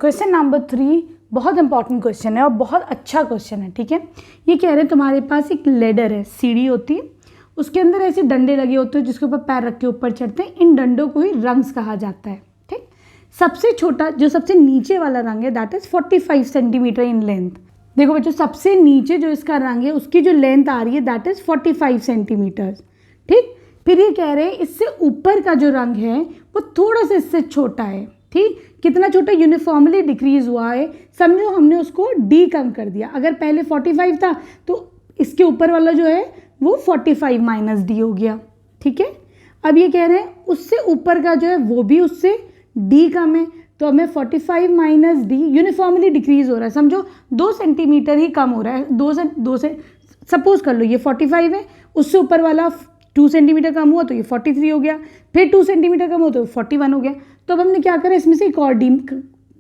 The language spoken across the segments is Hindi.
क्वेश्चन नंबर 3 बहुत इंपॉर्टेंट क्वेश्चन है और बहुत अच्छा क्वेश्चन है। ठीक है, ये कह रहे हैं तुम्हारे पास एक लेडर है, सीढ़ी होती है, उसके अंदर ऐसे डंडे लगे होते हैं जिसके ऊपर पैर रख के ऊपर चढ़ते हैं। इन डंडों को ही रंग्स कहा जाता है। ठीक, सबसे छोटा जो सबसे नीचे वाला रंग है that is 45 centimetre in length. देखो बच्चों, सबसे नीचे जो इसका रंग है उसकी जो लेंथ आ रही है दैट इज 45 सेंटीमीटर। ठीक, फिर ये कह रहे हैं इससे ऊपर का जो रंग है वो थोड़ा सा इससे छोटा है। ठीक, कितना छोटा? यूनिफॉर्मली डिक्रीज हुआ है। समझो हमने उसको डी कम कर दिया। अगर पहले 45 था तो इसके ऊपर वाला जो है वो 45 माइनस डी हो गया। ठीक है, अब ये कह रहे हैं उससे ऊपर का जो है वो भी उससे डी कम है, तो हमें 45 माइनस डी यूनिफॉर्मली डिक्रीज हो रहा है। समझो 2 सेंटीमीटर ही कम हो रहा है। 2 से सपोज कर लो ये 45 है, उससे ऊपर वाला 2 सेंटीमीटर कम हुआ तो ये 43 हो गया, फिर 2 सेंटीमीटर कम हुआ तो 41 हो गया। तो अब हमने क्या करा, इसमें से एक और डी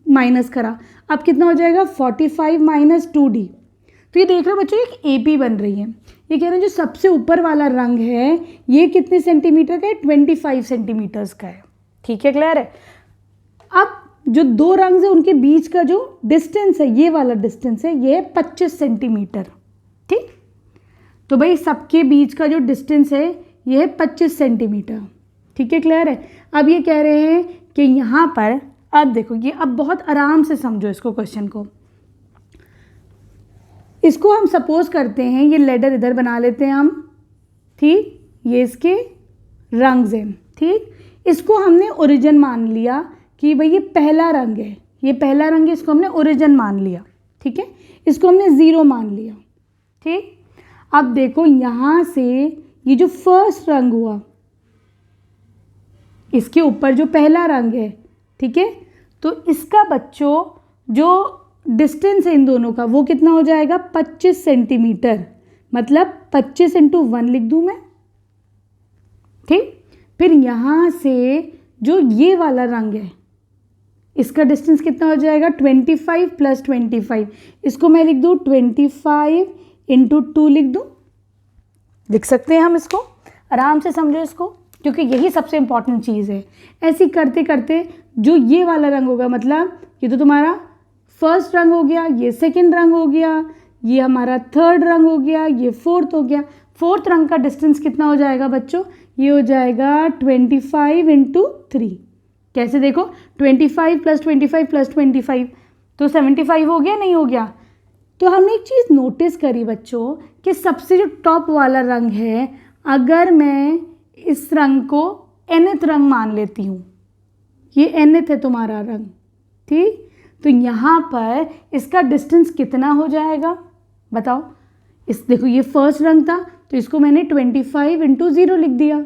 माइनस करा। अब कितना हो जाएगा? 45 माइनस 2d। तो ये देख रहे हो बच्चों, एक AP बन रही है। ये कह रहे हैं जो सबसे ऊपर वाला रंग है ये कितने सेंटीमीटर का है? 25 सेंटीमीटर्स का है। ठीक है, क्लियर है? अब जो दो रंग है उनके बीच का जो डिस्टेंस है, ये वाला डिस्टेंस है, ये है 25 सेंटीमीटर। ठीक, तो भाई सबके बीच का जो डिस्टेंस है ये है 25 सेंटीमीटर। ठीक है, क्लियर है? अब ये कह रहे हैं कि यहाँ पर, अब देखो ये, अब बहुत आराम से समझो इसको, क्वेश्चन को। इसको हम सपोज करते हैं, ये लेडर इधर बना लेते हैं हम। ठीक, ये इसके रंग्स हैं। ठीक, इसको हमने ओरिजिन मान लिया कि भाई ये पहला रंग है, ये पहला रंग है, इसको हमने ओरिजिन मान लिया। ठीक है, इसको हमने 0 मान लिया। ठीक, अब देखो यहाँ से ये जो फर्स्ट रंग हुआ, इसके ऊपर जो पहला रंग है, ठीक है, तो इसका बच्चों जो डिस्टेंस है इन दोनों का वो कितना हो जाएगा? 25 सेंटीमीटर। मतलब 25 इंटू 1 लिख दूँ मैं। ठीक, फिर यहाँ से जो ये वाला रंग है इसका डिस्टेंस कितना हो जाएगा? 25 प्लस 25। इसको मैं लिख दूँ 25 इंटू 2 लिख दूँ। लिख सकते हैं हम इसको, आराम से समझो इसको, क्योंकि यही सबसे इंपॉर्टेंट चीज़ है। ऐसे करते करते जो ये वाला रंग होगा, मतलब ये तो तुम्हारा फर्स्ट रंग हो गया, ये सेकंड रंग हो गया, ये हमारा थर्ड रंग हो गया, ये फोर्थ हो गया। फोर्थ रंग का डिस्टेंस कितना हो जाएगा बच्चों? ये हो जाएगा 25 इंटू 3। कैसे देखो, 25 प्लस 25 प्लस 25 तो 75 हो गया, नहीं हो गया? तो हमने एक चीज़ नोटिस करी बच्चों कि सबसे जो टॉप वाला रंग है, अगर मैं इस रंग को nth रंग मान लेती हूँ, ये nth है तुम्हारा रंग। ठीक, तो यहाँ पर इसका डिस्टेंस कितना हो जाएगा बताओ? इस देखो ये फर्स्ट रंग था तो इसको मैंने 25 इंटू 0 लिख दिया।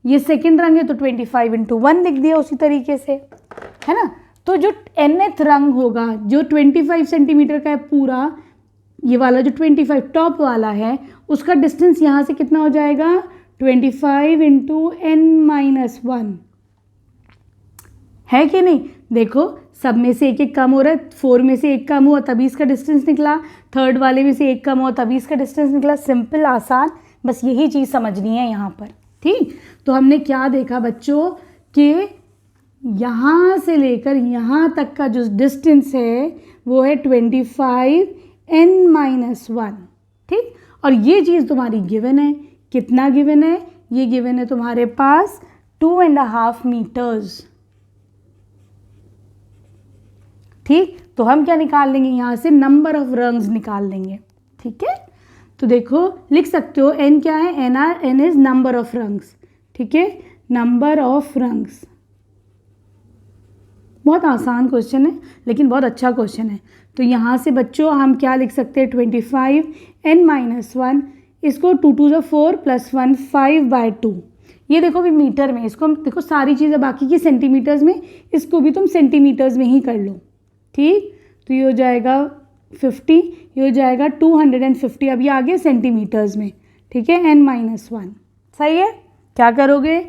ये सेकंड रंग है तो 25 इंटू 1 लिख दिया उसी तरीके से, है ना? तो जो nth रंग होगा जो 25 सेंटीमीटर का है पूरा, ये वाला जो 25 टॉप वाला है, उसका डिस्टेंस यहाँ से कितना हो जाएगा? 25 इंटू n-1 है कि नहीं? देखो सब में से एक एक कम हो रहा है, 4 में से एक कम हुआ तभी इसका डिस्टेंस निकला, थर्ड वाले में से एक कम हुआ तभी इसका डिस्टेंस निकला। सिंपल, आसान, बस यही चीज़ समझनी है यहाँ पर। ठीक, तो हमने क्या देखा बच्चों कि यहाँ से लेकर यहाँ तक का जो डिस्टेंस है वो है 25 n-1। ठीक, और ये चीज़ तुम्हारी गिवन है। कितना गिवन है? ये गिवन है तुम्हारे पास 2.5 मीटर्स। ठीक, तो हम क्या निकाल लेंगे यहाँ से? नंबर ऑफ रंग्स निकाल लेंगे। ठीक है, तो देखो लिख सकते हो n क्या है? n is number of rungs. ठीक है, नंबर ऑफ रंग्स। बहुत आसान क्वेश्चन है लेकिन बहुत अच्छा क्वेश्चन है। तो यहाँ से बच्चों हम क्या लिख सकते हैं? 25 n-1, इसको 2 2 = 4 प्लस 1 5/2। ये देखो भी मीटर में, इसको हम देखो सारी चीज़ें बाकी की सेंटीमीटर्स में, इसको भी तुम सेंटीमीटर्स में ही कर लो। ठीक, तो ये हो जाएगा 50, ये हो जाएगा 250। अब ये आ गए सेंटीमीटर्स में। ठीक है, n-1 सही है। क्या करोगे?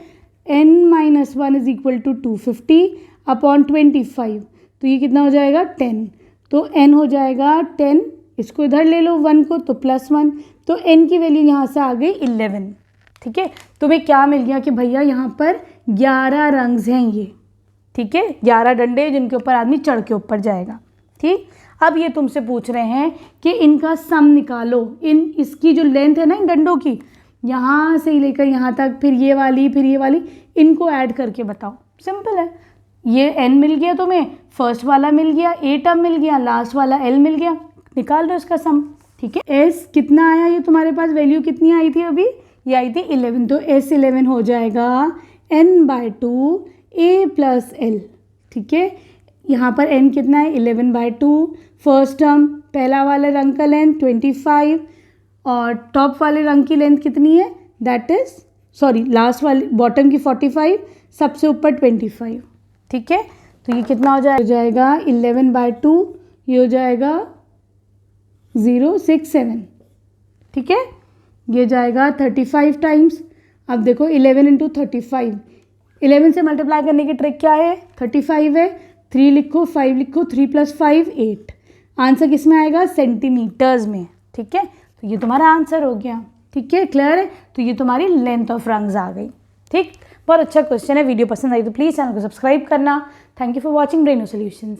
n-1 is equal to 250 upon 25, तो ये कितना हो जाएगा? 10। तो n हो जाएगा 10, इसको इधर ले लो 1 को, तो +1, तो n की वैल्यू यहाँ से आ गई 11। ठीक है, तुम्हें क्या मिल गया कि भैया यहाँ पर 11 रंग्स हैं ये। ठीक है, 11 डंडे जिनके ऊपर आदमी चढ़ के ऊपर जाएगा। ठीक, अब ये तुमसे पूछ रहे हैं कि इनका सम निकालो, इसकी जो लेंथ है ना इन डंडों की, यहाँ से लेकर यहाँ तक, फिर ये वाली, इनको ऐड करके बताओ। सिंपल है, ये n मिल गया तुम्हें, फर्स्ट वाला मिल गया, a टर्म मिल गया, लास्ट वाला l मिल गया, निकाल दो इसका सम। ठीक है, s कितना आया, ये तुम्हारे पास वैल्यू कितनी आई थी अभी, ये आई थी 11, तो s11 हो जाएगा n/2 a प्लस l। ठीक है, यहाँ पर n कितना है 11/2, फर्स्ट टर्म पहला वाले रंग का लेंथ 25 और टॉप वाले रंग की लेंथ कितनी है, दैट इज लास्ट वाले बॉटम की 45, सबसे ऊपर 25। ठीक है, तो ये कितना हो जाएगा 11/2, ये हो जाएगा 067। ठीक है, ये जाएगा 35 टाइम्स। अब देखो 11 × 35, 11 से मल्टीप्लाई करने की ट्रिक क्या है, 35 है, 3 लिखो, 5 लिखो, 3 + 5 8, आंसर किस में आएगा, सेंटीमीटर्स में। ठीक है, तो ये तुम्हारा आंसर हो गया। ठीक है, क्लियर है, तो ये तुम्हारी लेंथ ऑफ रंग्स आ गई। ठीक, बहुत अच्छा क्वेश्चन है। वीडियो पसंद आई तो प्लीज़ चैनल को सब्सक्राइब करना। Thank you for watching Braino solutions.